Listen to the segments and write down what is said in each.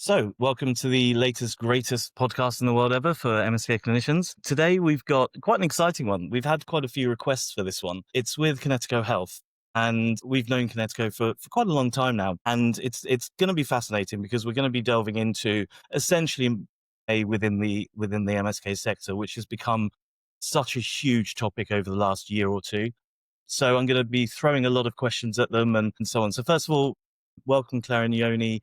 So, welcome to the latest, greatest podcast in the world ever for MSK clinicians. Today, we've got quite an exciting one. We've had quite a few requests for this one. It's with Kinetico Health, and we've known Kinetico for quite a long time now. And it's going to be fascinating because we're going to be delving into essentially within the MSK sector, which has become such a huge topic over the last year or two. So, I'm going to be throwing a lot of questions at them and so on. So, first of all, welcome, Claire and Yoni.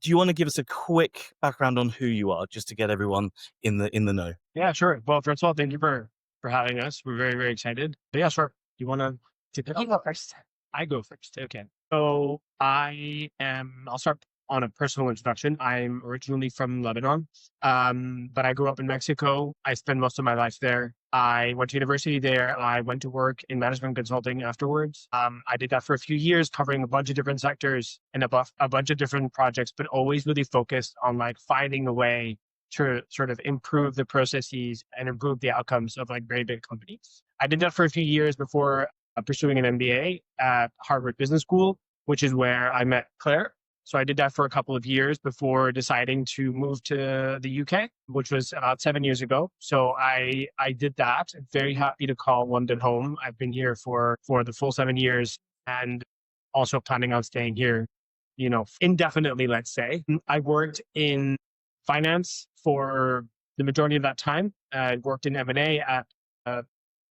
Do you want to give us a quick background on who you are, just to get everyone in the know? Yeah, sure. Well, first of all, thank you for having us. We're very, very excited. But yeah, sure. You want to take it? You go first. I go first. Okay. So I'll start on a personal introduction. I'm originally from Lebanon, but I grew up in Mexico. I spent most of my life there. I went to university there. I went to work in management consulting afterwards. I did that for a few years, covering a bunch of different sectors and a bunch of different projects, but always really focused on like finding a way to sort of improve the processes and improve the outcomes of like very big companies. I did that for a few years before pursuing an MBA at Harvard Business School, which is where I met Claire. So I did that for a couple of years before deciding to move to the UK, which was about 7 years ago. So I did that. I'm very happy to call London home. I've been here for the full 7 years and also planning on staying here, indefinitely, let's say. I worked in finance for the majority of that time. I worked in M&A at a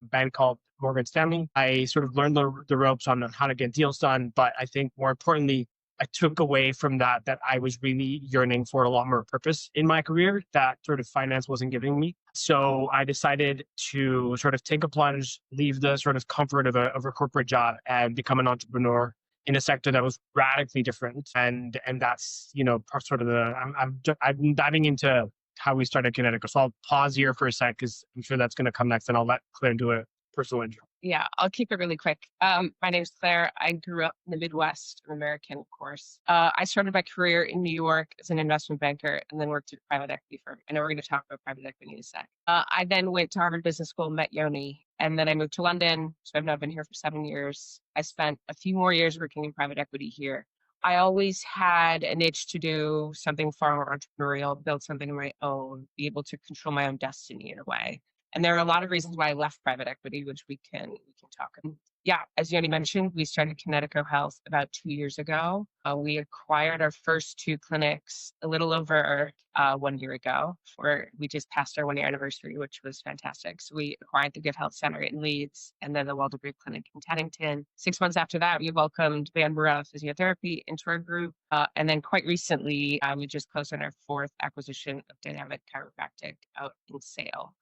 bank called Morgan Stanley. I sort of learned the ropes on how to get deals done. But I think more importantly, I took away from that I was really yearning for a lot more purpose in my career that sort of finance wasn't giving me. So I decided to sort of take a plunge, leave the sort of comfort of a corporate job and become an entrepreneur in a sector that was radically different. And that's, sort of I'm diving into how we started Kinetico. So I'll pause here for a sec because I'm sure that's going to come next and I'll let Claire do a personal intro. Yeah, I'll keep it really quick. My name's Claire. I grew up in the Midwest, an American, of course. I started my career in New York as an investment banker and then worked at a private equity firm. I know we're going to talk about private equity in a sec. I then went to Harvard Business School, met Yoni, and then I moved to London. So I've now been here for 7 years. I spent a few more years working in private equity here. I always had an itch to do something far more entrepreneurial, build something of my own, be able to control my own destiny in a way. And there are a lot of reasons why I left private equity, which we can talk about. Yeah, as Yoni mentioned, we started Kinetico Health about 2 years ago. We acquired our first 2 clinics a little over 1 year ago, where we just passed our 1 year anniversary, which was fantastic. So we acquired the Good Health Center in Leeds and then the Well-Degree Clinic in Teddington. 6 months after that, we welcomed Vanbrugh Physiotherapy into our group. And then quite recently, we just closed on our 4th acquisition of Dynamic Chiropractic out in Sale.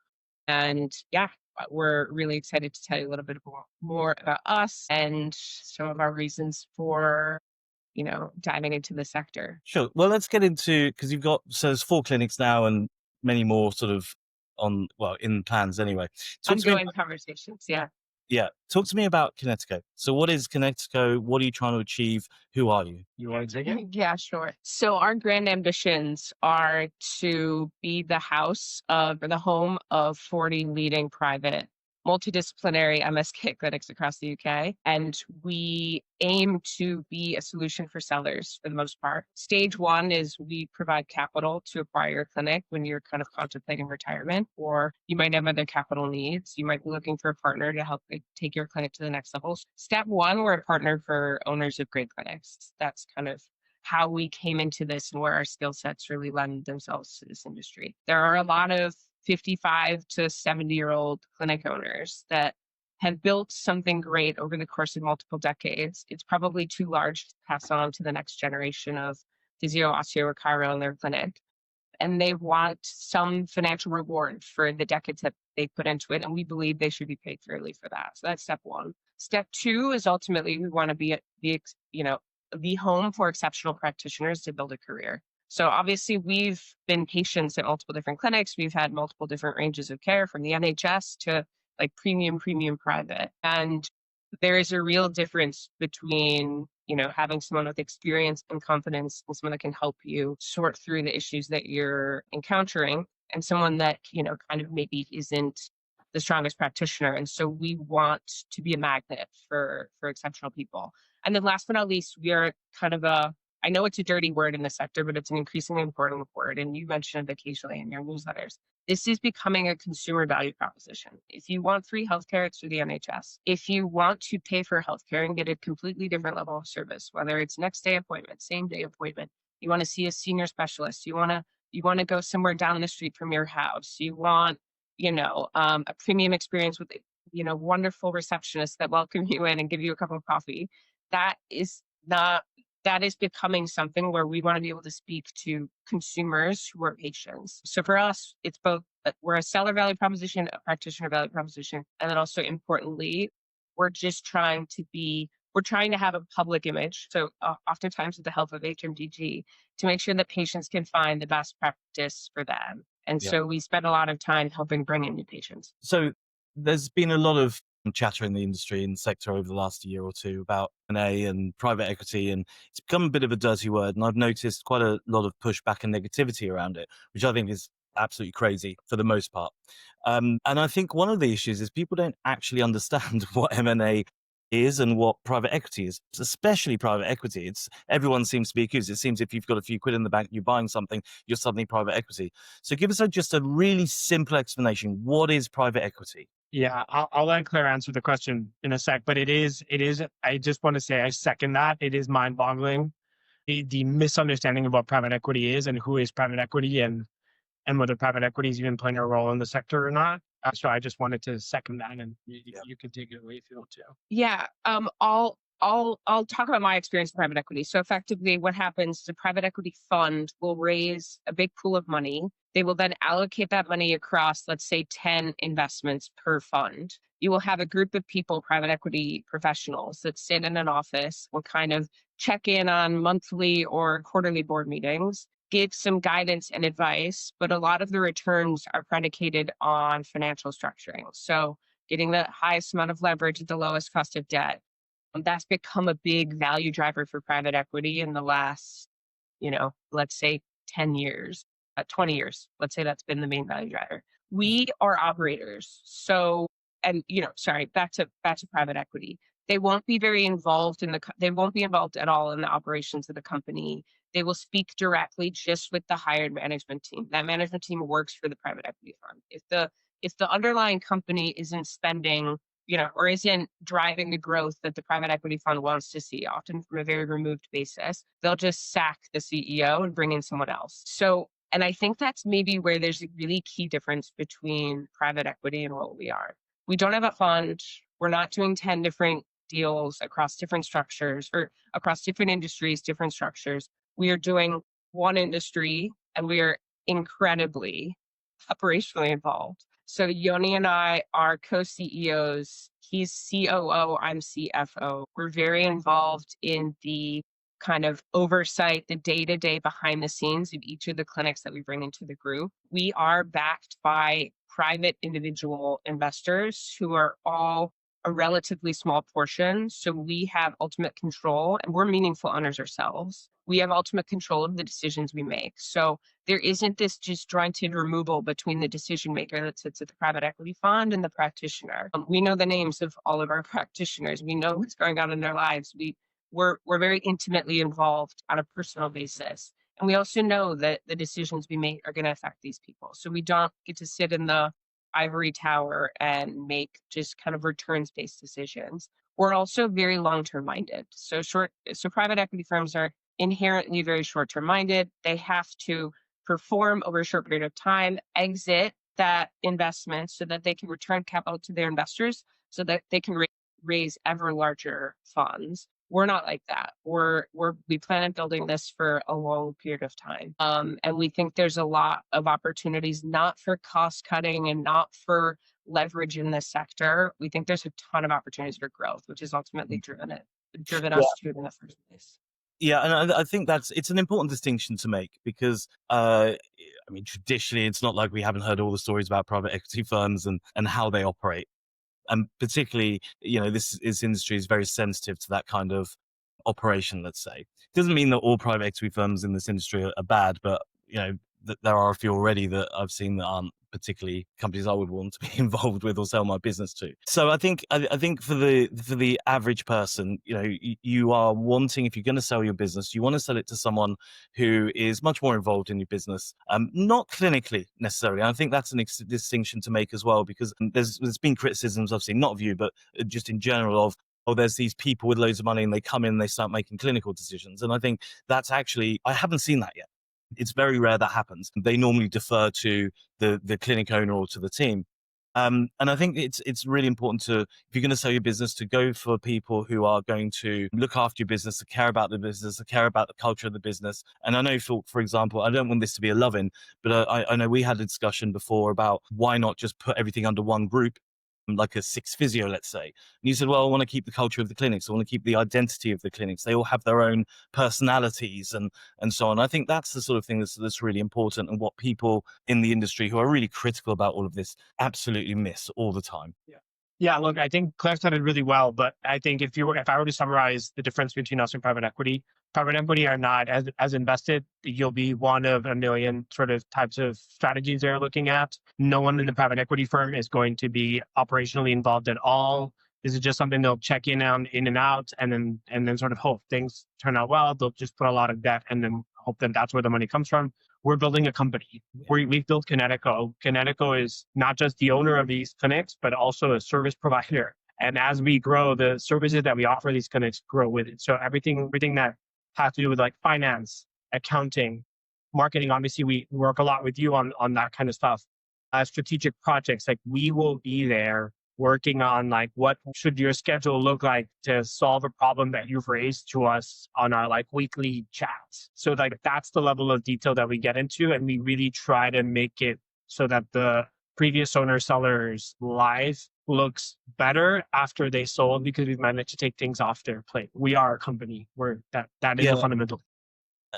And yeah, we're really excited to tell you a little bit more about us and some of our reasons for, diving into the sector. Sure. Well, let's get into, because there's 4 clinics now and many more sort of in plans anyway. Ongoing conversations. Yeah. Yeah. Talk to me about Kinetico. So what is Kinetico? What are you trying to achieve? Who are you? You want to take it? Yeah, sure. So our grand ambitions are to be the home of 40 leading private multidisciplinary MSK clinics across the UK. And we aim to be a solution for sellers for the most part. Stage 1 is we provide capital to acquire your clinic when you're kind of contemplating retirement, or you might have other capital needs. You might be looking for a partner to help take your clinic to the next level. Step 1, we're a partner for owners of great clinics. That's kind of how we came into this and where our skill sets really lend themselves to this industry. There are a lot of 55 to 70-year-old clinic owners that have built something great over the course of multiple decades. It's probably too large to pass on to the next generation of physio, osteo, or chiro in their clinic. And they want some financial reward for the decades that they put into it. And we believe they should be paid fairly for that. So that's step 1. Step 2 is ultimately we want to be the home for exceptional practitioners to build a career. So obviously we've been patients at multiple different clinics. We've had multiple different ranges of care from the NHS to like premium private. And there is a real difference between, having someone with experience and confidence and someone that can help you sort through the issues that you're encountering and someone that, kind of maybe isn't the strongest practitioner. And so we want to be a magnet for exceptional people. And then last but not least, we are kind of I know it's a dirty word in the sector, but it's an increasingly important word. And you mentioned it occasionally in your newsletters. This is becoming a consumer value proposition. If you want free healthcare, it's through the NHS. If you want to pay for healthcare and get a completely different level of service, whether it's next day appointment, same day appointment, you want to see a senior specialist, you want to go somewhere down the street from your house, you want, a premium experience with, wonderful receptionists that welcome you in and give you a cup of coffee. That is not that is becoming something where we want to be able to speak to consumers who are patients. So for us, it's both, we're a seller value proposition, a practitioner value proposition, and then also importantly, we're just we're trying to have a public image. So oftentimes with the help of HMDG to make sure that patients can find the best practice for them. And Yeah. so we spend a lot of time helping bring in new patients. So there's been a lot of chatter in the industry and sector over the last year or two about M&A and private equity, and it's become a bit of a dirty word. And I've noticed quite a lot of pushback and negativity around it, which I think is absolutely crazy for the most part. And I think one of the issues is people don't actually understand what M&A is and what private equity is, especially private equity. Everyone seems to be accused. It seems if you've got a few quid in the bank, you're buying something, you're suddenly private equity. So give us just a really simple explanation. What is private equity? Yeah, I'll let Claire answer the question in a sec, but it is, I just want to say I second that. It is mind boggling, the misunderstanding of what private equity is and who is private equity and whether private equity is even playing a role in the sector or not. So I just wanted to second that, and you can take it away if you want to. Yeah. I'll talk about my experience in private equity. So effectively what happens, the private equity fund will raise a big pool of money. They will then allocate that money across, let's say, 10 investments per fund. You will have a group of people, private equity professionals, that sit in an office, will kind of check in on monthly or quarterly board meetings, give some guidance and advice, but a lot of the returns are predicated on financial structuring. So getting the highest amount of leverage at the lowest cost of debt. That's become a big value driver for private equity in the last, let's say 10 years, 20 years. Let's say that's been the main value driver. We are operators. So, and, sorry, back to private equity. They won't be very involved they won't be involved at all in the operations of the company. They will speak directly just with the hired management team. That management team works for the private equity fund. If the underlying company isn't spending, or isn't driving the growth that the private equity fund wants to see, often from a very removed basis, they'll just sack the CEO and bring in someone else. So, and I think that's maybe where there's a really key difference between private equity and what we are. We don't have a fund. We're not doing 10 different deals across different structures or across different industries, different structures. We are doing one industry and we are incredibly operationally involved. So Yoni and I are co-CEOs. He's COO, I'm CFO. We're very involved in the kind of oversight, the day-to-day behind the scenes of each of the clinics that we bring into the group. We are backed by private individual investors who are all a relatively small portion. So we have ultimate control and we're meaningful owners ourselves. We have ultimate control of the decisions we make. So there isn't this disjointed removal between the decision maker that sits at the private equity fund and the practitioner. We know the names of all of our practitioners. We know what's going on in their lives. We're very intimately involved on a personal basis. And we also know that the decisions we make are going to affect these people. So we don't get to sit in the ivory tower and make just kind of returns-based decisions. We're also very long-term minded. So private equity firms are inherently very short-term minded. They have to perform over a short period of time, exit that investment so that they can return capital to their investors so that they can raise ever larger funds. We're not like that. We plan on building this for a long period of time. And we think there's a lot of opportunities, not for cost cutting and not for leverage in this sector. We think there's a ton of opportunities for growth, which has ultimately driven us to it in the first place. Yeah, and I think it's an important distinction to make because, traditionally, it's not like we haven't heard all the stories about private equity firms and how they operate. And particularly, this industry is very sensitive to that kind of operation, let's say. It doesn't mean that all private equity firms in this industry are bad, but, that there are a few already that I've seen that aren't particularly companies I would want to be involved with or sell my business to. So I think for the average person, you are wanting, if you're going to sell your business, you want to sell it to someone who is much more involved in your business, not clinically necessarily. And I think that's a distinction to make as well, because there's been criticisms I've seen, not of you, but just in general of, there's these people with loads of money and they come in and they start making clinical decisions. And I think that's actually, I haven't seen that yet. It's very rare that happens. They normally defer to the clinic owner or to the team. And I think it's really important to, if you're going to sell your business, to go for people who are going to look after your business, to care about the business, to care about the culture of the business. And I know, for example, I don't want this to be a love-in, but I know we had a discussion before about why not just put everything under one group, like a Six Physio, let's say. And you said, well, I want to keep the culture of the clinics. I want to keep the identity of the clinics. They all have their own personalities and so on. I think that's the sort of thing that's really important, and what people in the industry who are really critical about all of this absolutely miss all the time. Yeah, look, I think Claire said it really well, but I think if I were to summarize the difference between us and private equity are not as invested. You'll be one of a million sort of types of strategies they're looking at. No one in the private equity firm is going to be operationally involved at all. This is just something they'll check in and out, and then sort of hope things turn out well. They'll just put a lot of debt and then hope that that's where the money comes from. We're building a company. We've built Kinetico. Kinetico is not just the owner of these clinics, but also a service provider. And as we grow, the services that we offer these clinics grow with it. So everything that has to do with like finance, accounting, marketing, obviously we work a lot with you on that kind of stuff. Strategic projects, like we will be there working on like what should your schedule look like to solve a problem that you've raised to us on our like weekly chats. So like that's the level of detail that we get into, and we really try to make it so that the previous owner seller's life looks better after they sold, because we've managed to take things off their plate. We are a company where that is a fundamental.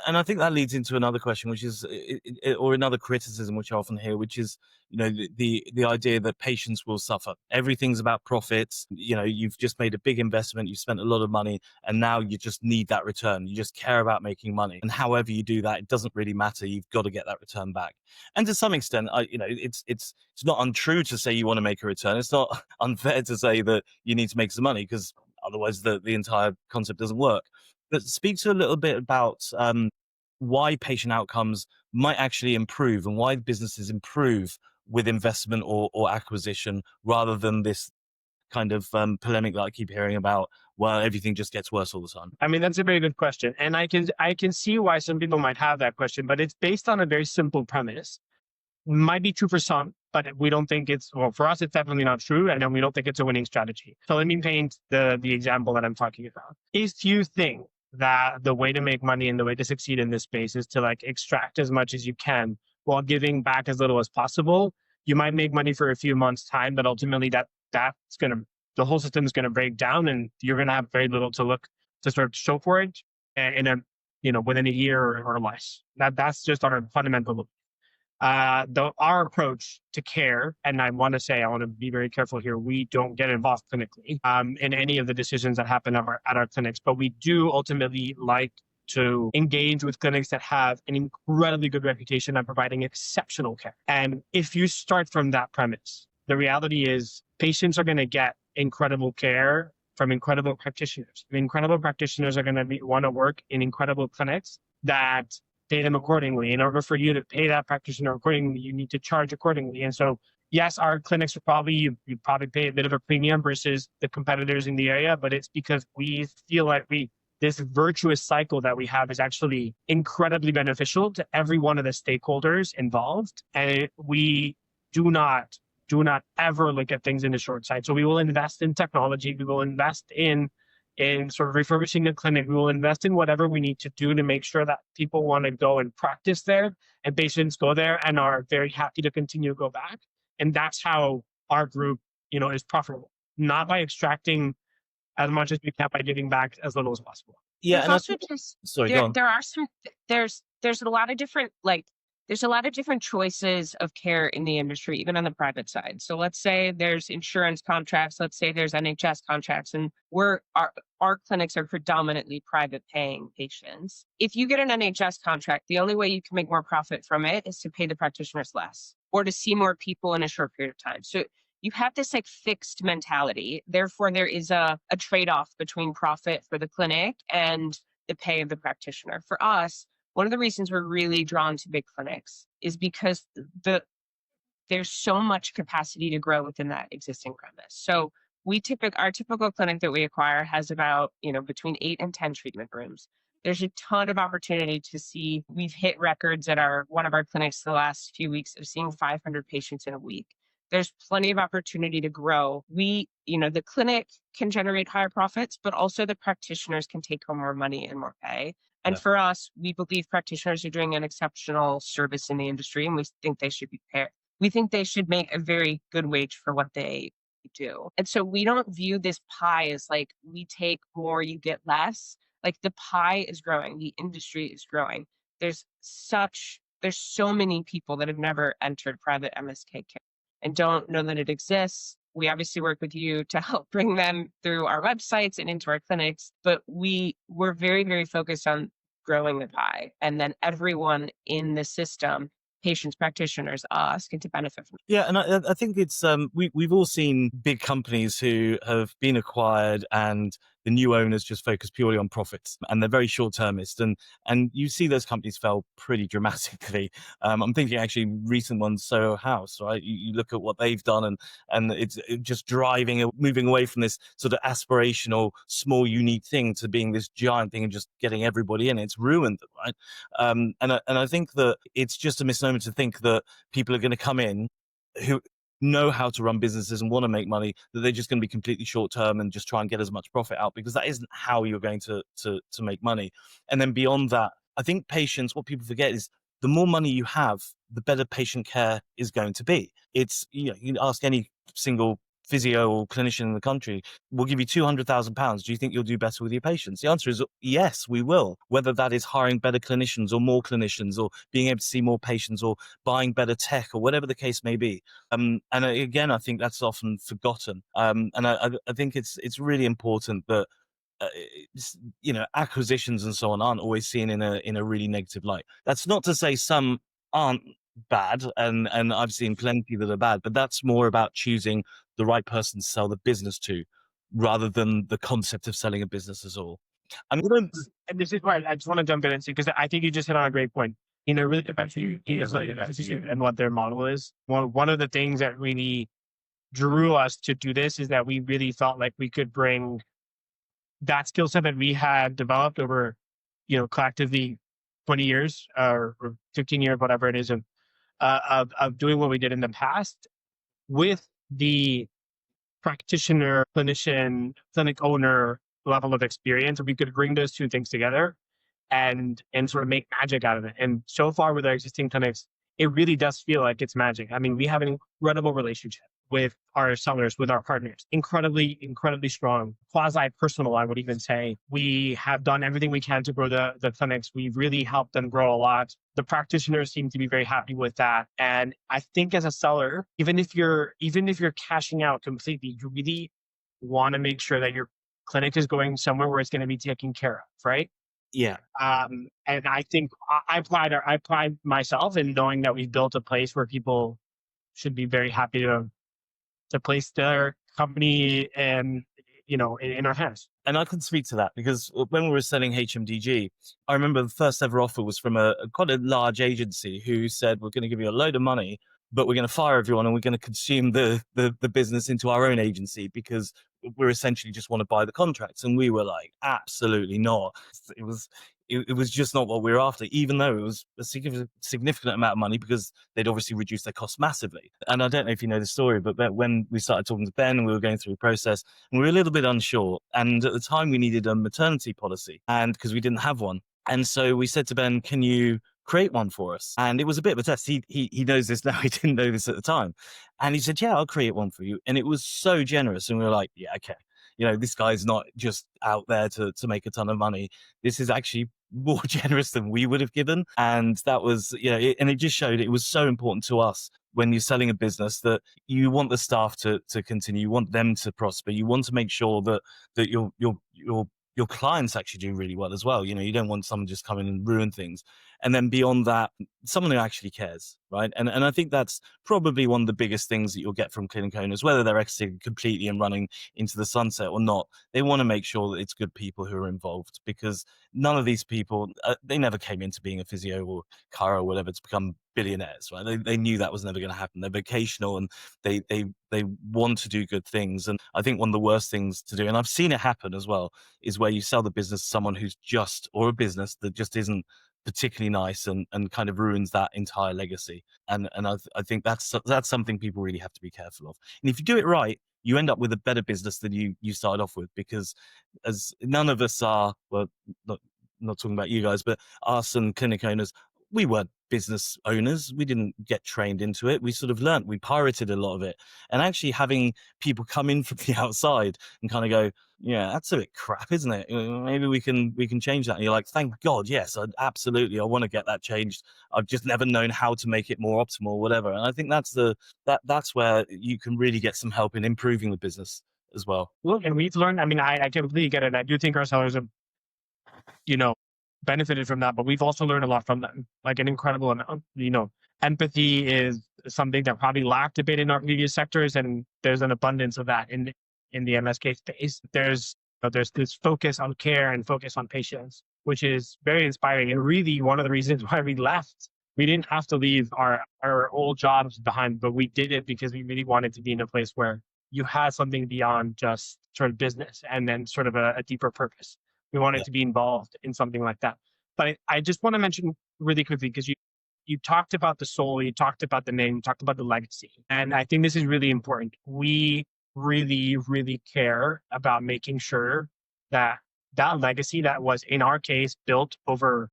And I think that leads into another question, which is, or another criticism, which I often hear, which is, the idea that patients will suffer. Everything's about profits. You've just made a big investment, you've spent a lot of money, and now you just need that return. You just care about making money. And however you do that, it doesn't really matter. You've got to get that return back. And to some extent, it's not untrue to say you want to make a return. It's not unfair to say that you need to make some money, because otherwise the entire concept doesn't work. But speak to a little bit about why patient outcomes might actually improve, and why businesses improve with investment or acquisition, rather than this kind of polemic that I keep hearing about, well, everything just gets worse all the time. I mean, that's a very good question. And I can see why some people might have that question, but it's based on a very simple premise. Might be true for some, but we don't think for us, it's definitely not true. And then we don't think it's a winning strategy. So let me paint the example that I'm talking about. If you think that the way to make money and the way to succeed in this space is to like extract as much as you can while giving back as little as possible, you might make money for a few months' time, but ultimately the whole system is going to break down, and you're going to have very little to sort of show for it within a year or less. That's just our fundamental belief. Our approach to care, and I want to be very careful here, we don't get involved clinically in any of the decisions that happen at our clinics, but we do ultimately like to engage with clinics that have an incredibly good reputation of providing exceptional care. And if you start from that premise, the reality is patients are going to get incredible care from incredible practitioners. Incredible practitioners are going to want to work in incredible clinics that pay them accordingly. In order for you to pay that practitioner accordingly, you need to charge accordingly. And so, yes, our clinics are you probably pay a bit of a premium versus the competitors in the area, but it's because we feel like this virtuous cycle that we have is actually incredibly beneficial to every one of the stakeholders involved. And we do not ever look at things in the short side. So we will invest in technology. We will invest in sort of refurbishing the clinic. We will invest in whatever we need to do to make sure that people want to go and practice there, and patients go there and are very happy to continue to go back. And that's how our group, is profitable, not by extracting as much as we can, by giving back as little as possible. Yeah. There's also sorry, go on. there's a lot of different like there's a lot of different choices of care in the industry, even on the private side. So let's say there's insurance contracts, let's say there's NHS contracts, and our clinics are predominantly private paying patients. If you get an NHS contract, the only way you can make more profit from it is to pay the practitioners less or to see more people in a short period of time. So you have this like fixed mentality. Therefore, there is a trade-off between profit for the clinic and the pay of the practitioner. For us, one of the reasons we're really drawn to big clinics is because there's so much capacity to grow within that existing premise. So our typical clinic that we acquire has about, between 8 and 10 treatment rooms. There's a ton of opportunity to see. We've hit records at one of our clinics the last few weeks of seeing 500 patients in a week. There's plenty of opportunity to grow. The clinic can generate higher profits, but also the practitioners can take home more money and more pay. And Yeah. for us, we believe practitioners are doing an exceptional service in the industry, and we think they should be paid. We think they should make a very good wage for what they do. And so we don't view this pie as like we take more, you get less. Like the pie is growing, the industry is growing. There's so many people that have never entered private MSK care and don't know that it exists. We obviously work with you to help bring them through our websites and into our clinics, but we're very, very focused on growing the pie. And then everyone in the system, patients, practitioners, us, get to benefit from it. Yeah, and I think it's we've all seen big companies who have been acquired and the new owners just focus purely on profits and they're very short-termist and you see those companies fail pretty dramatically. I'm thinking actually recent ones, Soho House, right? You look at what they've done and it's just moving away from this sort of aspirational, small, unique thing to being this giant thing and just getting everybody in. It's ruined them, right? And I think that it's just a misnomer to think that people are going to come in who know how to run businesses and want to make money, that they're just going to be completely short term and just try and get as much profit out, because that isn't how you're going to make money. And then beyond that, I think patients, what people forget is the more money you have, the better patient care is going to be. It's, you can ask any single physio or clinician in the country, we'll give you £200,000. Do you think you'll do better with your patients? The answer is yes, we will. Whether that is hiring better clinicians or more clinicians or being able to see more patients or buying better tech or whatever the case may be. And again, I think that's often forgotten. And I think it's really important that acquisitions and so on aren't always seen in a really negative light. That's not to say some aren't bad, and I've seen plenty that are bad, but that's more about choosing the right person to sell the business to rather than the concept of selling a business at all. I'm going to And this is why I just want to jump in and see, because I think you just hit on a great point. Really depends on you and what their model is. One of the things that really drew us to do this is that we really felt like we could bring that skill set that we had developed over, collectively 20 years or 15 years, whatever it is, of doing what we did in the past with the practitioner, clinician, clinic owner level of experience. We could bring those two things together and sort of make magic out of it. And so far with our existing clinics, it really does feel like it's magic. I mean, we have an incredible relationship with our sellers, with our partners, incredibly, incredibly strong, quasi-personal, I would even say. We have done everything we can to grow the clinics. We've really helped them grow a lot. The practitioners seem to be very happy with that. And I think as a seller, even if you're cashing out completely, you really want to make sure that your clinic is going somewhere where it's going to be taken care of, right? Yeah. And I think I pride myself in knowing that we've built a place where people should be very happy to place their company and, in our hands. And I can speak to that because when we were selling HMDG, I remember the first ever offer was from quite a large agency who said, we're going to give you a load of money, but we're going to fire everyone and we're going to consume the business into our own agency because we're essentially just want to buy the contracts. And we were like, absolutely not. It was just not what we were after, even though it was a significant amount of money because they'd obviously reduced their costs massively. And I don't know if you know the story, but when we started talking to Ben, we were going through the process and we were a little bit unsure. And at the time we needed a maternity policy and because we didn't have one. And so we said to Ben, can you create one for us? And it was a bit of a test. He knows this now. He didn't know this at the time. And he said, yeah, I'll create one for you. And it was so generous. And we were like, yeah, okay. This guy's not just out there to make a ton of money. This is actually more generous than we would have given. And that was, and it just showed it was so important to us when you're selling a business that you want the staff to continue, you want them to prosper, you want to make sure that your clients actually do really well as well. You don't want someone just come in and ruin things. And then beyond that, someone who actually cares, right? And I think that's probably one of the biggest things that you'll get from clinic owners, whether they're exiting completely and running into the sunset or not. They want to make sure that it's good people who are involved, because none of these people, they never came into being a physio or chiro or whatever to become billionaires, right? They knew that was never going to happen. They're vocational and they want to do good things. And I think one of the worst things to do, and I've seen it happen as well, is where you sell the business to someone who's or a business that just isn't particularly nice and kind of ruins that entire legacy. And I think that's something people really have to be careful of. And if you do it right, you end up with a better business than you started off with, because as none of us are, well, not talking about you guys, but us and clinic owners, we weren't business owners. We didn't get trained into it. We sort of learned, we pirated a lot of it. And actually having people come in from the outside and kind of go, yeah, that's a bit crap, isn't it? Maybe we can change that. And you're like, thank God, yes, absolutely. I want to get that changed. I've just never known how to make it more optimal or whatever. And I think that's where you can really get some help in improving the business as well. Well, and we've learned, I mean, I completely get it. I do think our sellers have, benefited from that, but we've also learned a lot from them, like an incredible amount. Empathy is something that probably lacked a bit in our previous sectors, and there's an abundance of that in the MSK space. There's this focus on care and focus on patients, which is very inspiring, and really one of the reasons why we left. We didn't have to leave our old jobs behind, but we did it because we really wanted to be in a place where you had something beyond just sort of business and then sort of a deeper purpose. We wanted to be involved in something like that. But I just want to mention really quickly, because you talked about the soul, you talked about the name, you talked about the legacy. And I think this is really important. We really, really care about making sure that legacy that was, in our case, built over,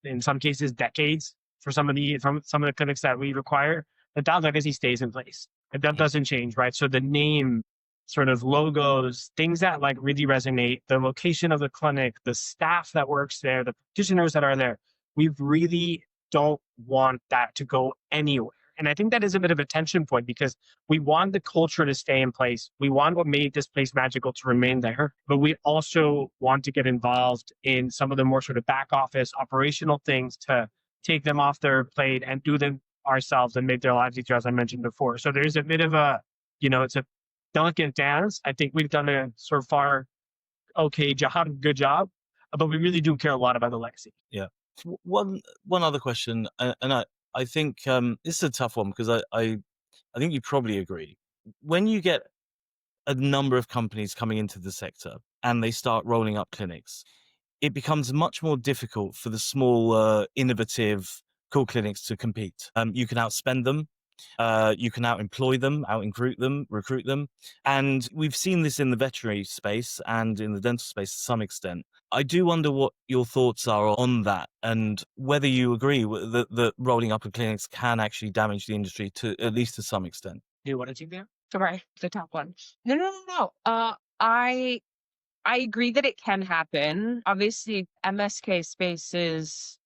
in some cases, decades for some of the clinics that we require, that legacy stays in place. That doesn't change, right? So the name, sort of logos, things that like really resonate, the location of the clinic, the staff that works there, the practitioners that are there, we really don't want that to go anywhere. And I think that is a bit of a tension point, because we want the culture to stay in place. We want what made this place magical to remain there, but we also want to get involved in some of the more sort of back office operational things to take them off their plate and do them ourselves and make their lives easier, as I mentioned before. So there's a bit of a, it's a delicate dance. I think we've done a sort of good job, but we really do care a lot about the legacy. Yeah. One other question, and I think this is a tough one, because I think you probably agree. When you get a number of companies coming into the sector and they start rolling up clinics, it becomes much more difficult for the small, innovative, cool clinics to compete. You can outspend them. You can out-employ them, out-recruit them. And we've seen this in the veterinary space and in the dental space to some extent. I do wonder what your thoughts are on that, and whether you agree that rolling up of clinics can actually damage the industry, to at least to some extent. Do you want to take that? Sorry, the top one. No. I agree that it can happen. Obviously, MSK space is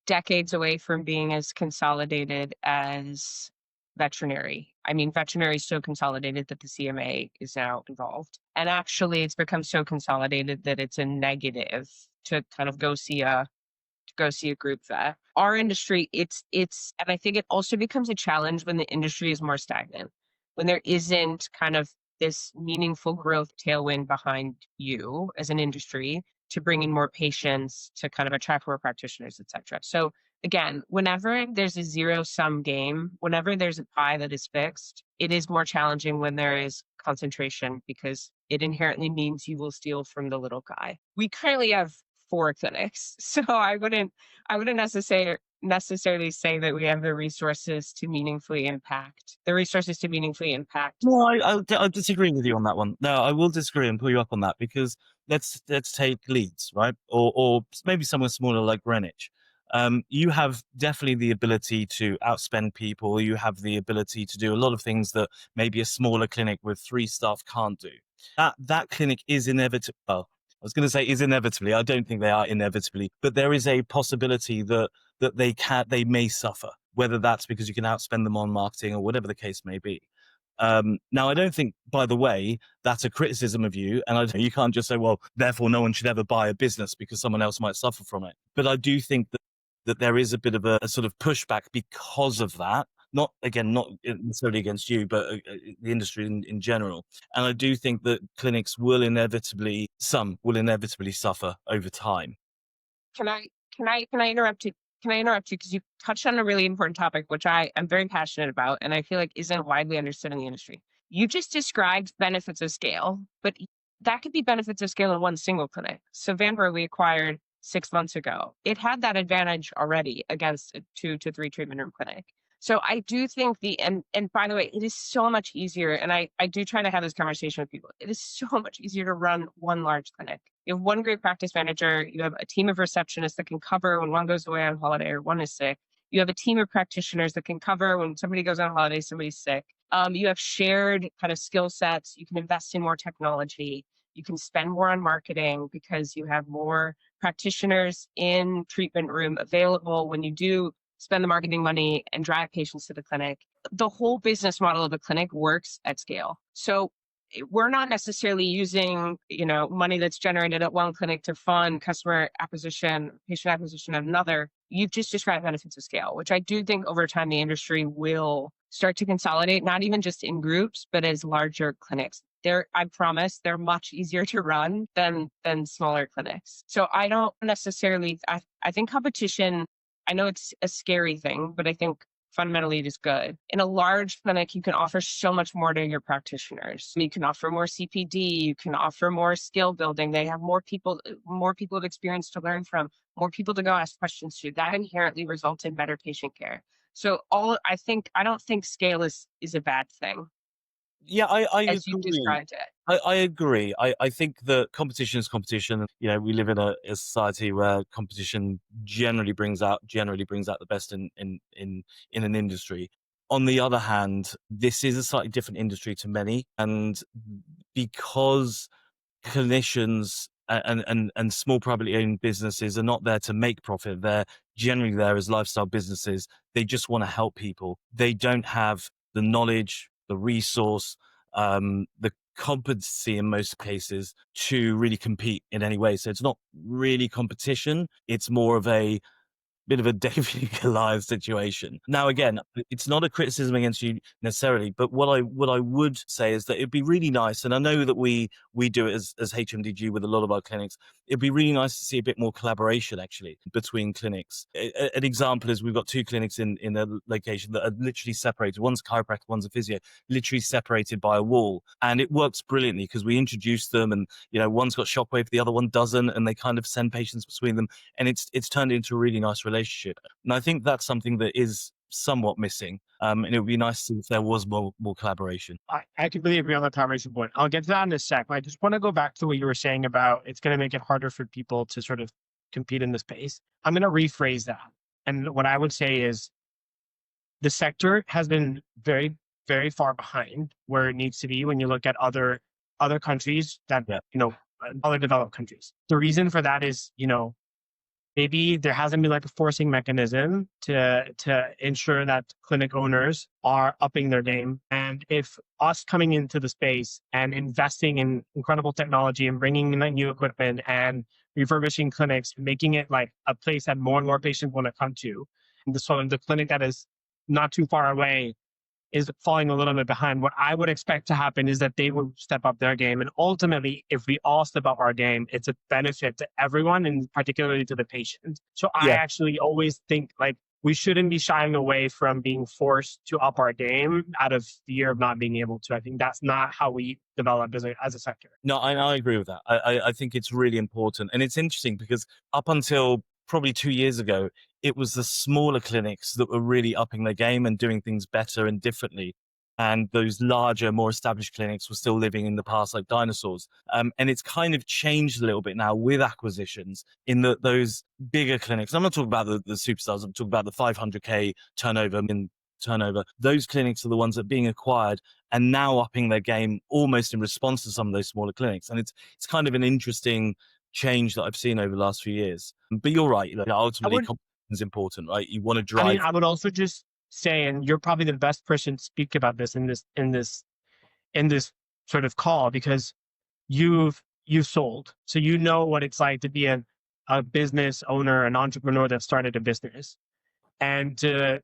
decades away from being as consolidated as veterinary. I mean, veterinary is so consolidated that the CMA is now involved. And actually, it's become so consolidated that it's a negative to kind of go see a group vet. Our industry, it's and I think it also becomes a challenge when the industry is more stagnant, when there isn't kind of this meaningful growth tailwind behind you as an industry to bring in more patients, to kind of attract more practitioners, et cetera. So again, whenever there's a zero-sum game, whenever there's a pie that is fixed, it is more challenging when there is concentration, because it inherently means you will steal from the little guy. We currently have 4 clinics, so I wouldn't necessarily say that we have the resources to meaningfully impact. No, I disagree with you on that one. No, I will disagree and pull you up on that, because let's take Leeds, right? Or maybe somewhere smaller like Greenwich. You have definitely the ability to outspend people. You have the ability to do a lot of things that maybe a smaller clinic with 3 staff can't do. That clinic is inevitable. Well, was going to say is inevitably. I don't think they are inevitably, but there is a possibility that they may suffer, whether that's because you can outspend them on marketing or whatever the case may be. Now, I don't think, by the way, that's a criticism of you. And you can't just say, well, therefore no one should ever buy a business because someone else might suffer from it. But I do think that there is a bit of a sort of pushback because of that. Not necessarily against you, but the industry in general. And I do think that clinics some will inevitably suffer over time. Can I interrupt you? Can I interrupt you because you touched on a really important topic, which I am very passionate about, and I feel like isn't widely understood in the industry. You just described benefits of scale, but that could be benefits of scale in one single clinic. So Vanguard we acquired 6 months ago. It had that advantage already against a 2 to 3 treatment room clinic. So I do think and by the way, it is so much easier. And I do try to have this conversation with people. It is so much easier to run one large clinic. You have one great practice manager. You have a team of receptionists that can cover when one goes away on holiday or one is sick. You have a team of practitioners that can cover when somebody goes on holiday, somebody's sick. You have shared kind of skill sets. You can invest in more technology. You can spend more on marketing because you have more practitioners in treatment room available when you do spend the marketing money and drive patients to the clinic. The whole business model of the clinic works at scale. So we're not necessarily using, money that's generated at one clinic to fund customer acquisition, patient acquisition at another. You've just described benefits of scale, which I do think over time the industry will start to consolidate, not even just in groups, but as larger clinics. I promise they're much easier to run than smaller clinics. So I don't necessarily, I think competition, I know it's a scary thing, but I think fundamentally it is good. In a large clinic, you can offer so much more to your practitioners. You can offer more CPD, you can offer more skill building. They have more people with experience to learn from, more people to go ask questions to. That inherently results in better patient care. So I don't think scale is a bad thing. Yeah, I as you agree. described it. I agree. I think that competition is competition. We live in a society where competition generally brings out the best in an industry. On the other hand, this is a slightly different industry to many, and because clinicians and small privately owned businesses are not there to make profit, they're generally there as lifestyle businesses. They just want to help people. They don't have the knowledge, the resource, the competency in most cases to really compete in any way. So it's not really competition. It's more of a bit of a David and Goliath situation. Now, again, it's not a criticism against you necessarily, but what I would say is that it'd be really nice, and I know that we do it as HMDG with a lot of our clinics. It'd be really nice to see a bit more collaboration actually between clinics. An example is we've got 2 clinics in a location that are literally separated. One's a chiropractor, one's a physio, literally separated by a wall, and it works brilliantly because we introduce them, and one's got Shockwave, the other one doesn't, and they kind of send patients between them, and it's turned into a really nice relationship. And I think that's something that is somewhat missing. And it would be nice if there was more collaboration. I completely agree on the collaboration point. I'll get to that in a sec. But I just want to go back to what you were saying about it's going to make it harder for people to sort of compete in the space. I'm going to rephrase that. And what I would say is the sector has been very, very far behind where it needs to be when you look at other countries that, other developed countries. The reason for that is, maybe there hasn't been like a forcing mechanism to ensure that clinic owners are upping their game. And if us coming into the space and investing in incredible technology and bringing in new equipment and refurbishing clinics, making it like a place that more and more patients want to come to, and the clinic that is not too far away is falling a little bit behind. What I would expect to happen is that they will step up their game. And ultimately, if we all step up our game, it's a benefit to everyone and particularly to the patient. So I actually always think like we shouldn't be shying away from being forced to up our game out of fear of not being able to. I think that's not how we develop as a sector. No, I agree with that. I think it's really important. And it's interesting because up until probably 2 years ago, it was the smaller clinics that were really upping their game and doing things better and differently. And those larger, more established clinics were still living in the past like dinosaurs. And it's kind of changed a little bit now with acquisitions in those bigger clinics. I'm not talking about the superstars. I'm talking about the 500K turnover in turnover. Those clinics are the ones that are being acquired and now upping their game almost in response to some of those smaller clinics. And it's kind of an interesting change that I've seen over the last few years. But you're right, ultimately competition is important, right? You want to drive. I would also just say, and you're probably the best person to speak about this in this sort of call, because you've sold, so you know what it's like to be a business owner, an entrepreneur that started a business, and to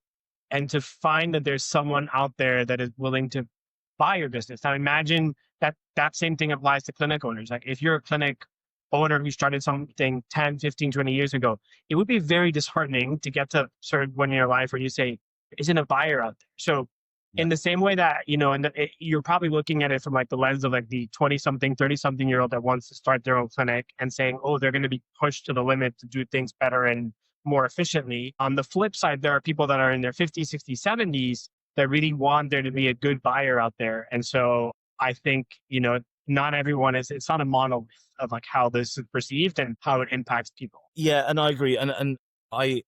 find that there's someone out there that is willing to buy your business. Now imagine that same thing applies to clinic owners. Like if you're a clinic owner who started something 10, 15, 20 years ago, it would be very disheartening to get to sort of one in your life where you say, isn't a buyer out there? So in the same way that, you're probably looking at it from like the lens of like the 20-something, 30-something-year-old that wants to start their own clinic and saying, oh, they're going to be pushed to the limit to do things better and more efficiently. On the flip side, there are people that are in their 50s, 60s, 70s that really want there to be a good buyer out there. And so I think, not everyone it's not a monolith of like how this is perceived and how it impacts people. Yeah, and I agree. And I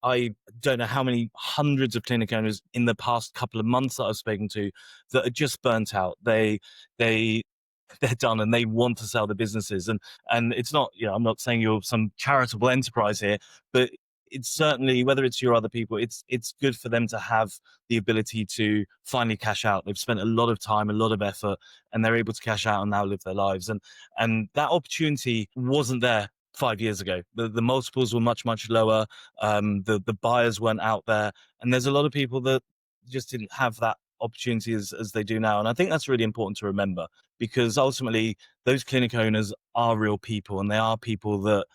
don't know how many hundreds of clinic owners in the past couple of months that I've spoken to that are just burnt out. They're done and they want to sell the businesses. And it's not, I'm not saying you're some charitable enterprise here, but it's certainly, whether it's your other people, it's good for them to have the ability to finally cash out. They've spent a lot of time, a lot of effort, and they're able to cash out and now live their lives. And that opportunity wasn't there 5 years ago. The multiples were much, much lower. The buyers weren't out there. And there's a lot of people that just didn't have that opportunity as they do now. And I think that's really important to remember, because ultimately those clinic owners are real people, and they are people that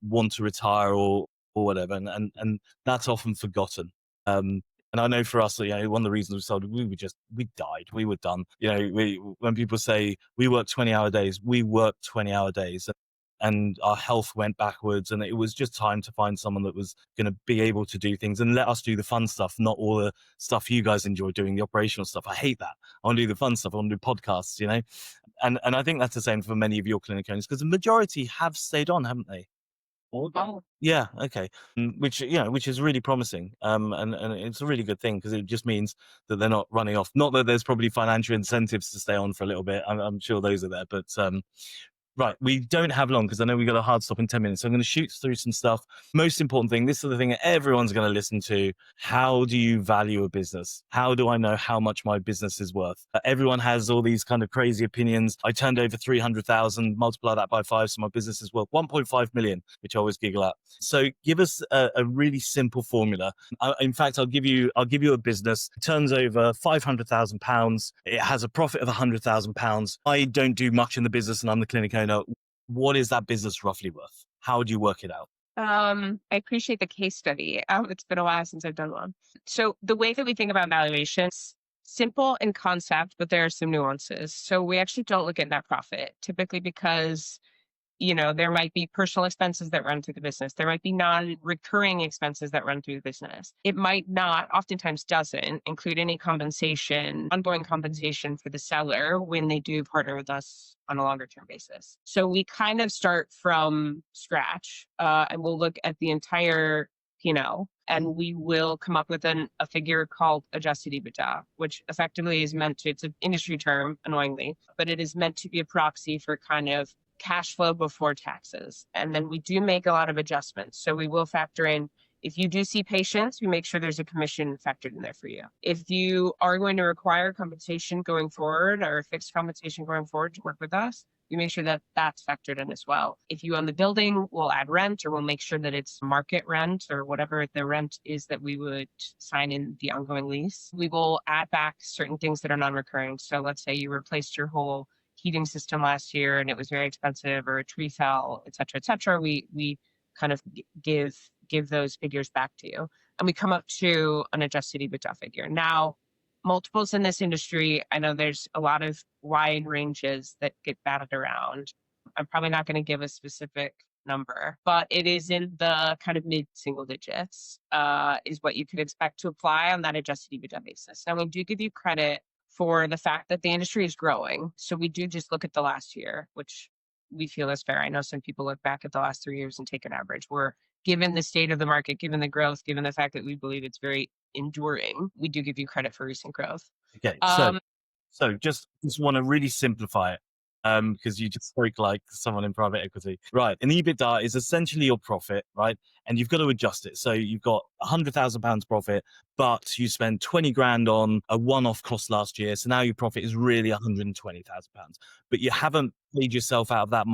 want to retire or whatever. And that's often forgotten. And I know for us, one of the reasons we sold, we died. We were done. When people say we work 20-hour days, we worked 20-hour days. And our health went backwards, and it was just time to find someone that was going to be able to do things and let us do the fun stuff, not all the stuff you guys enjoy doing, the operational stuff. I hate that. I want to do the fun stuff. I want to do podcasts, and I think that's the same for many of your clinic owners, because the majority have stayed on, haven't they? Yeah. Okay. Which is really promising. And it's a really good thing, because it just means that they're not running off. Not that there's probably financial incentives to stay on for a little bit. I'm sure those are there, but right, we don't have long, because I know we got a hard stop in 10 minutes. So I'm going to shoot through some stuff. Most important thing, this is the thing that everyone's going to listen to. How do you value a business? How do I know how much my business is worth? Everyone has all these kind of crazy opinions. I turned over 300,000, multiply that by 5, so my business is worth 1.5 million, which I always giggle at. So give us a really simple formula. In fact, I'll give you a business. It turns over £500,000. It has a profit of £100,000. I don't do much in the business, and I'm the clinic owner. What is that business roughly worth? How do you work it out? I appreciate the case study. It's been a while since I've done one. So the way that we think about valuations, simple in concept, but there are some nuances. So we actually don't look at net profit, typically because there might be personal expenses that run through the business. There might be non-recurring expenses that run through the business. It might not, oftentimes doesn't, include any compensation, ongoing compensation for the seller when they do partner with us on a longer term basis. So we kind of start from scratch, and we'll look at the entire P&L, and we will come up with a figure called adjusted EBITDA, which effectively is meant to, it's an industry term, annoyingly, but it is meant to be a proxy for kind of cash flow before taxes. And then we do make a lot of adjustments. So we will factor in, if you do see patients, we make sure there's a commission factored in there for you. If you are going to require compensation going forward, or fixed compensation going forward to work with us, we make sure that that's factored in as well. If you own the building, we'll add rent, or we'll make sure that it's market rent, or whatever the rent is that we would sign in the ongoing lease. We will add back certain things that are non-recurring. So let's say you replaced your whole heating system last year and it was very expensive, or a tree fell, et cetera, et cetera. We kind of give those figures back to you, and we come up to an adjusted EBITDA figure. Now, multiples in this industry, I know there's a lot of wide ranges that get batted around. I'm probably not going to give a specific number, but it is in the kind of mid-single digits, is what you could expect to apply on that adjusted EBITDA basis. Now, we do give you credit for the fact that the industry is growing. So we do just look at the last year, which we feel is fair. I know some people look back at the last 3 years and take an average. We're, given the state of the market, given the growth, given the fact that we believe it's very enduring, we do give you credit for recent growth. Okay, Um, so just want to really simplify it, because you just spoke like someone in private equity, right? An EBITDA is essentially your profit, right? And you've got to adjust it. So you've got £100,000 profit, but you spend 20 grand on a one-off cost last year, so now your profit is really £120,000. But you haven't paid yourself out of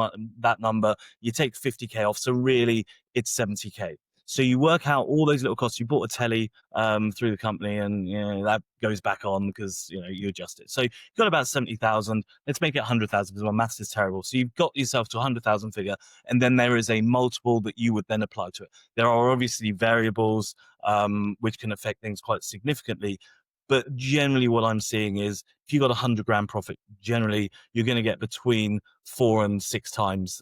that number. You take 50k off, so really it's 70k. So you work out all those little costs. You bought a telly through the company, and that goes back on because you adjust it. So you've got about 70,000. Let's make it 100,000 because my maths is terrible. So you've got yourself to 100,000 figure, and then there is a multiple that you would then apply to it. There are obviously variables which can affect things quite significantly. But generally what I'm seeing is if you got 100 grand profit, generally you're going to get between 4 and 6 times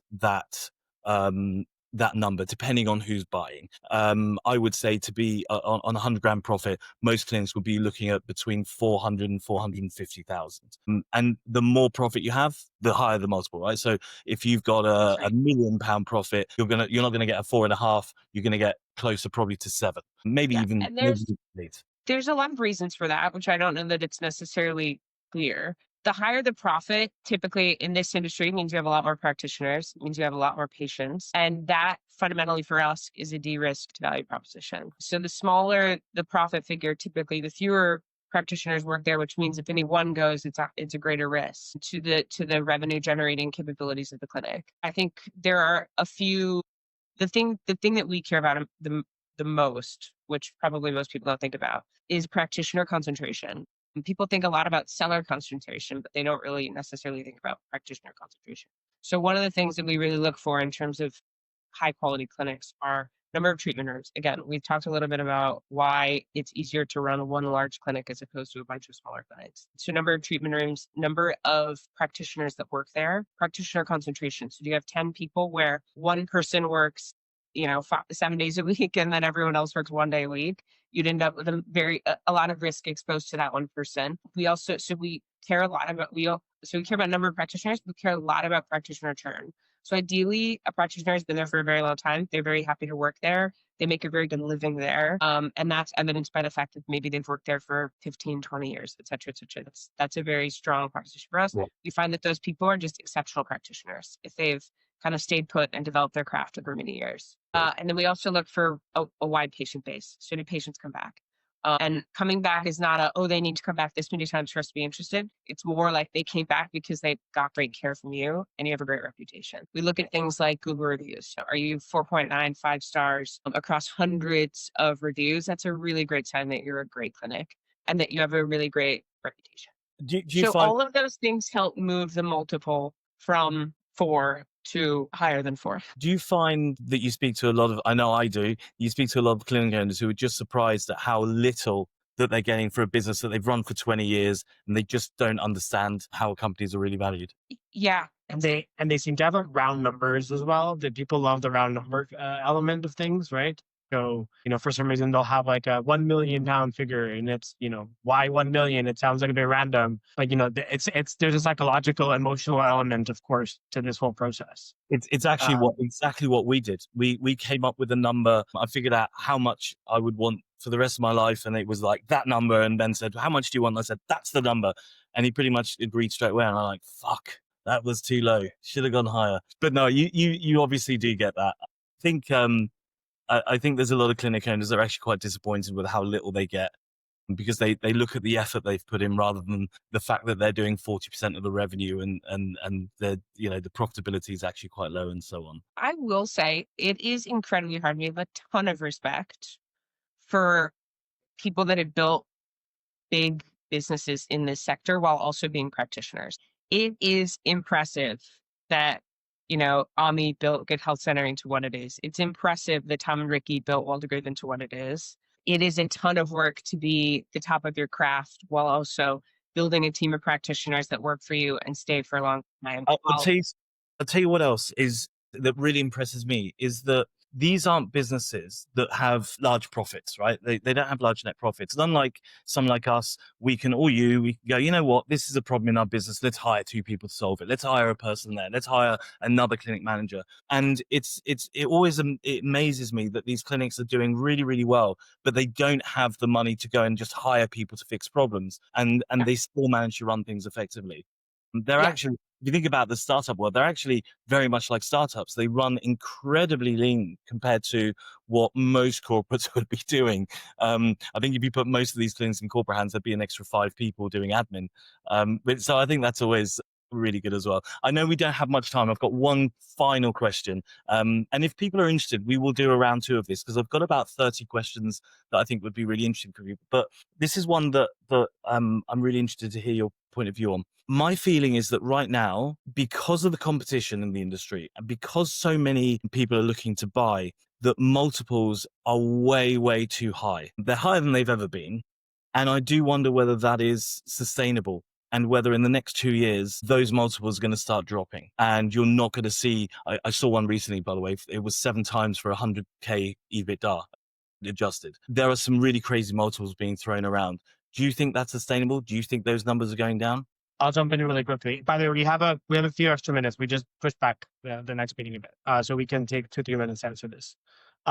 that number, depending on who's buying. I would say to be on 100 grand profit, most clinics would be looking at between 400 and 450,000. And the more profit you have, the higher the multiple, right? So if you've got a £1 million profit, you're not going to get a 4.5. You're going to get closer probably to 7, maybe yeah, even and maybe there's a lot of reasons for that, which I don't know that it's necessarily clear. The higher the profit, typically in this industry, means you have a lot more practitioners, means you have a lot more patients. And that fundamentally for us is a de-risked value proposition. So the smaller the profit figure, typically the fewer practitioners work there, which means if any one goes, it's a greater risk to the revenue generating capabilities of the clinic. I think there are a few. The thing that we care about the most, which probably most people don't think about, is practitioner concentration. And people think a lot about seller concentration, but they don't really necessarily think about practitioner concentration. So one of the things that we really look for in terms of high quality clinics are number of treatment rooms. Again, we've talked a little bit about why it's easier to run one large clinic as opposed to a bunch of smaller clinics. So number of treatment rooms, number of practitioners that work there, practitioner concentration. So do you have 10 people where one person works 7 days a week, and then everyone else works 1 day a week? You'd end up with a lot of risk exposed to that one person. We care a lot about we care about number of practitioners. We care a lot about practitioner churn. So ideally, a practitioner has been there for a very long time. They're very happy to work there. They make a very good living there. And that's evidenced by the fact that maybe they've worked there for 15, 20 years, et cetera, et cetera. That's a very strong proposition for us. Yeah. We find that those people are just exceptional practitioners if they've kind of stayed put and developed their craft over many years. And then we also look for a wide patient base. So do patients come back? And coming back is not they need to come back this many times for us to be interested. It's more like they came back because they got great care from you and you have a great reputation. We look at things like Google reviews. So are you 4.9, 5 stars across hundreds of reviews? That's a really great sign that you're a great clinic and that you have a really great reputation. Do you find all of those things help move the multiple from 4 to higher than 4. Do you find that you speak to a lot of, I know I do, you speak to a lot of clinic owners who are just surprised at how little that they're getting for a business that they've run for 20 years and they just don't understand how companies are really valued? Yeah. And they seem to have round numbers as well. That people love the round number element of things, right? So, for some reason they'll have like a £1 million figure, and it's, why 1 million? It sounds like a bit random. Like, there's a psychological, emotional element, of course, to this whole process. It's actually exactly what we did. We came up with a number. I figured out how much I would want for the rest of my life, and it was like that number. And Ben said, "How much do you want?" And I said, "That's the number," and he pretty much agreed straight away. And I'm like, "Fuck, that was too low. Should have gone higher." But no, you obviously do get that. I think there's a lot of clinic owners that are actually quite disappointed with how little they get because they look at the effort they've put in rather than the fact that they're doing 40% of the revenue and the profitability is actually quite low and so on. I will say it is incredibly hard. We have a ton of respect for people that have built big businesses in this sector while also being practitioners. It is impressive that Ami built Good Health Center into what it is. It's impressive that Tom and Ricky built Waldegrave into what it is. It is a ton of work to be the top of your craft while also building a team of practitioners that work for you and stay for a long time. I'll tell you what else is that really impresses me is that these aren't businesses that have large profits, right? They don't have large net profits. And unlike some like us, we can go, you know what, this is a problem in our business. Let's hire 2 people to solve it. Let's hire a person there. Let's hire another clinic manager. And it amazes me that these clinics are doing really, really well, but they don't have the money to go and just hire people to fix problems. And they still manage to run things effectively. They're Yeah. actually, if you think about the startup world, they're actually very much like startups. They run incredibly lean compared to what most corporates would be doing. I think if you put most of these clinics in corporate hands, there'd be an extra 5 people doing admin. So I think that's always really good as well. I know we don't have much time. I've got one final question. And if people are interested, we will do a round 2 of this because I've got about 30 questions that I think would be really interesting for people. But this is one that I'm really interested to hear your point of view on. My feeling is that right now, because of the competition in the industry and because so many people are looking to buy, that multiples are way, way too high. They're higher than they've ever been. And I do wonder whether that is sustainable and whether in the next 2 years, those multiples are going to start dropping. And you're not going to see, I saw one recently, by the way, it was 7 times for 100K EBITDA adjusted. There are some really crazy multiples being thrown around. Do you think that's sustainable? Do you think those numbers are going down? I'll jump in really quickly. By the way, we have a few extra minutes. We just pushed back the next meeting a bit, so we can take 2-3 minutes to answer this.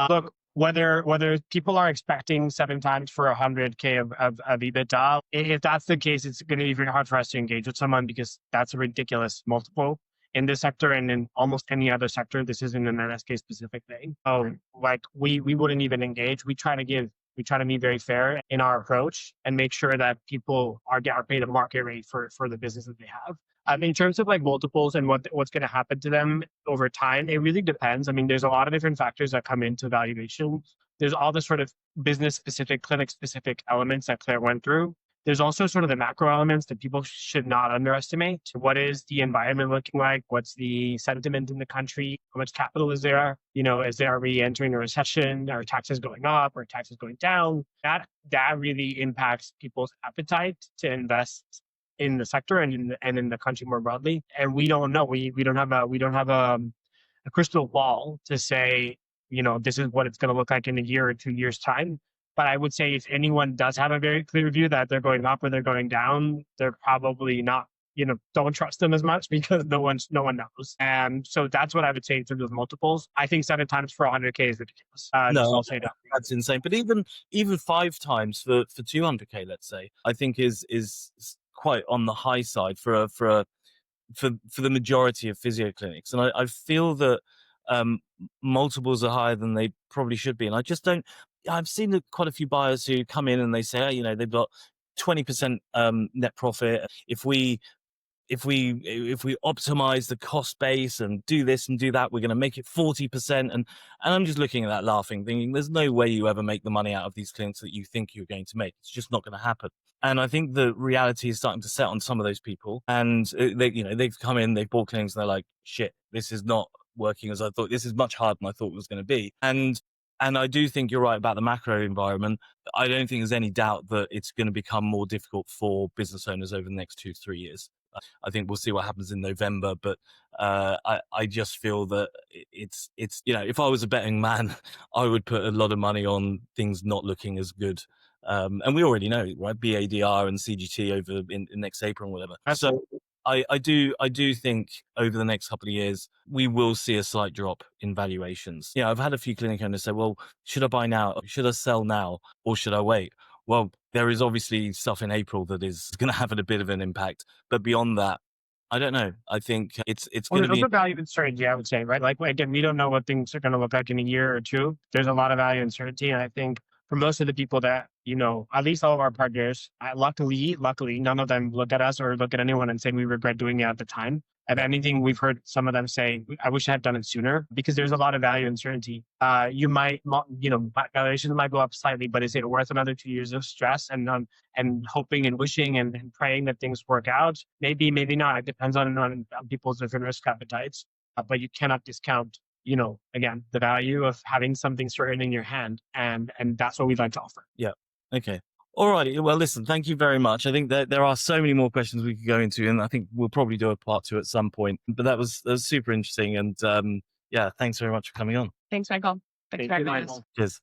Look, whether people are expecting 7 times for 100K of EBITDA, if that's the case, it's going to be very hard for us to engage with someone because that's a ridiculous multiple in this sector and in almost any other sector. This isn't an MSK specific thing. So like we wouldn't even engage. We try to be very fair in our approach and make sure that people are paid a market rate for the business that they have. In terms of like multiples and what's going to happen to them over time, it really depends. I mean, there's a lot of different factors that come into valuation. There's all the sort of business specific, clinic specific elements that Claire went through. There's also sort of the macro elements that people should not underestimate. What is the environment looking like? What's the sentiment in the country? How much capital is there? Are we entering a recession? Are taxes going up or taxes going down? That really impacts people's appetite to invest in the sector and in the country more broadly. And we don't know. We don't have a crystal ball to say, this is what it's going to look like in a year or 2 years' time. But I would say if anyone does have a very clear view that they're going up or they're going down, they're probably not, don't trust them as much because no one knows. And so that's what I would say in terms of multiples. I think 7 times for 100K is ridiculous. No, I'll say that. That's insane. But even 5 times for 200K, let's say, I think is quite on the high side for the majority of physio clinics. And I feel that multiples are higher than they probably should be. And I just don't. I've seen quite a few buyers who come in and they say, they've got 20% net profit. If we optimize the cost base and do this and do that, we're going to make it 40%. And I'm just looking at that laughing, thinking there's no way you ever make the money out of these clinics that you think you're going to make. It's just not going to happen. And I think the reality is starting to set on some of those people. And they've come in, they've bought clinics and they're like, shit, this is not working as I thought. This is much harder than I thought it was going to be. And I do think you're right about the macro environment. I don't think there's any doubt that it's going to become more difficult for business owners over the next 2-3 years. I think we'll see what happens in November, but I just feel that it's if I was a betting man, I would put a lot of money on things not looking as good. And we already know, right? BADR and CGT over in next April and whatever. So I do think over the next couple of years, we will see a slight drop in valuations. I've had a few clinic owners say, well, should I buy now? Should I sell now? Or should I wait? Well, there is obviously stuff in April that is going to have a bit of an impact. But beyond that, I don't know. I think it's going to be a value uncertainty, I would say, right? Like, again, we don't know what things are going to look like in a year or two. There's a lot of value uncertainty. And I think for most of the people that, at least all of our partners, luckily, none of them look at us or look at anyone and say we regret doing it at the time. If anything, we've heard some of them say, I wish I had done it sooner because there's a lot of value uncertainty. You might, valuations might go up slightly, but is it worth another 2 years of stress and hoping and wishing and praying that things work out? Maybe, maybe not. It depends on people's different risk appetites, but you cannot discount, again, the value of having something certain in your hand. And that's what we'd like to offer. Yeah. Okay. All righty. Well, listen, thank you very much. I think that there are so many more questions we could go into, and I think we'll probably do a part 2 at some point. But that was super interesting. And thanks very much for coming on. Thanks, Michael. Thanks Thank for you, having us. Michael. Cheers.